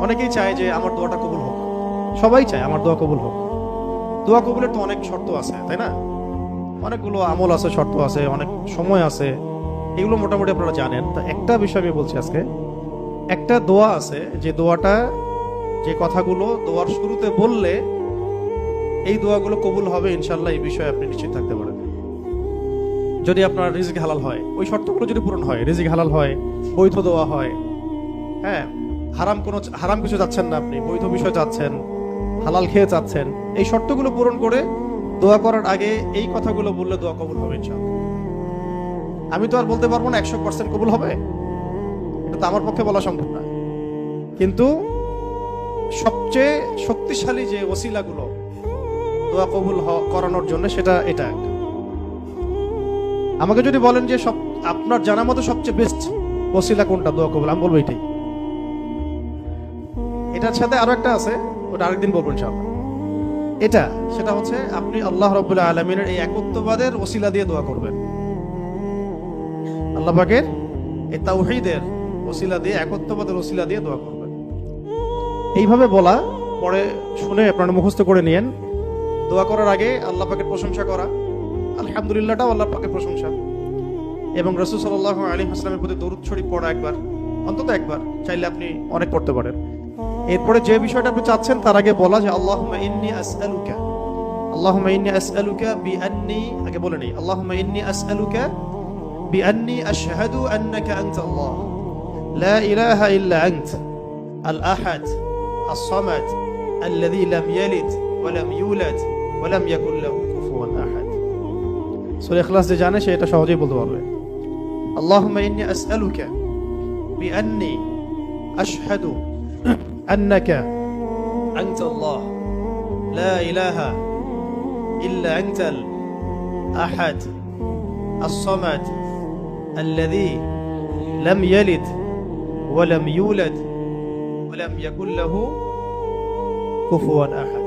অনেকেই চায় যে আমার দোয়াটা কবুল হোক, সবাই চায় আমার দোয়া কবুল হোক। দোয়া কবুলের তো অনেক শর্ত আছে, তাই না? অনেকগুলো আমল আছে, শর্ত আছে, অনেক সময় আছে, এগুলো মোটামুটি আপনারা জানেন। তো একটা বিষয় আমি বলছি আজকে, একটা দোয়া আছে যে দোয়াটা, যে কথাগুলো দোয়ার শুরুতে বললে এই দোয়াগুলো কবুল হবে ইনশাল্লাহ, এই বিষয়ে আপনি নিশ্চিত থাকতে পারেন। যদি আপনার রিজিক হালাল হয়, ওই শর্তগুলো যদি পূরণ হয়, রিজিক হালাল হয়, বৈধ দোয়া হয়, হ্যাঁ, হারাম কিছু চাচ্ছেন না আপনি, বৈধ বিষয় চাচ্ছেন, হালাল খেয়ে চাচ্ছেন, এই শর্তগুলো পূরণ করে দোয়া করার আগে এই কথাগুলো বললে দোয়া কবুল হবে ইনশাআল্লাহ। আমি তো আর বলতে পারবো না 100% কবুল হবে, এটা তো আমার পক্ষে বলা সম্ভব না, কিন্তু সবচেয়ে শক্তিশালী যে ওসিলাগুলো দোয়া কবুল করানোর জন্য, সেটা এটা একটা। আমাকে যদি বলেন যে সব আপনার জানা মতো সবচেয়ে বেস্ট ওসিলা কোনটা দোয়া কবুল, আমি বলবো এটাই। এটার সাথে আরো একটা আছে, ওটা আরেকদিন বলবো ইনশাআল্লাহ। এটা সেটা হচ্ছে আপনি আল্লাহ রাব্বুল আলামিনের এই একত্ববাদের ওসিলা দিয়ে দোয়া করবেন। আল্লাহ পাকের এই তাওহীদের ওসিলা দিয়ে, একত্ববাদের ওসিলা দিয়ে দোয়া করবেন। এইভাবে বলা, পরে শুনে আপনারা মুখস্থ করে নিয়েন। দোয়া করার আগে আল্লাহ পাকের প্রশংসা করা, আলহামদুলিল্লাহটাও আল্লাহ পাকের প্রশংসা, এবং রাসূল সাল্লাল্লাহু আলাইহি ওয়াসাল্লামের প্রতি দরুদ শরীফ পড়া একবার, অন্তত একবার, চাইলে আপনি অনেক পড়তে পারেন। এরপরে যে বিষয়টা আপনি চাচ্ছেন তার আগে বলা যে আল্লাহুম্মা ইন্নী আসআলুকা, আল্লাহুম্মা ইন্নী আসআলুকা বিআন্নী, আগে বলে নেই, আল্লাহুম্মা ইন্নী আসআলুকা বিআন্নী আশহাদু আন্নাকা আনতাল্লাহ লা ইলাহা ইল্লা আনত আল আহাদ as-সামাদ alladhi lam yalid wa lam yulad wa lam yakul lahu kufuwan ahad। সূরা ইখলাস যে জানে সে এটা সহজেই বলতে পারবে। আল্লাহুম্মা ইন্নী আসআলুকা বিআন্নী আশহাদু আন্নাকা আনতাল্লাহ লা ইলাহা ইল্লা আনতাল আহাদ as-সামাদ alladhi lam yalid wa lam yulad wa lam yakul lahu কুফুয়ান আহাদ।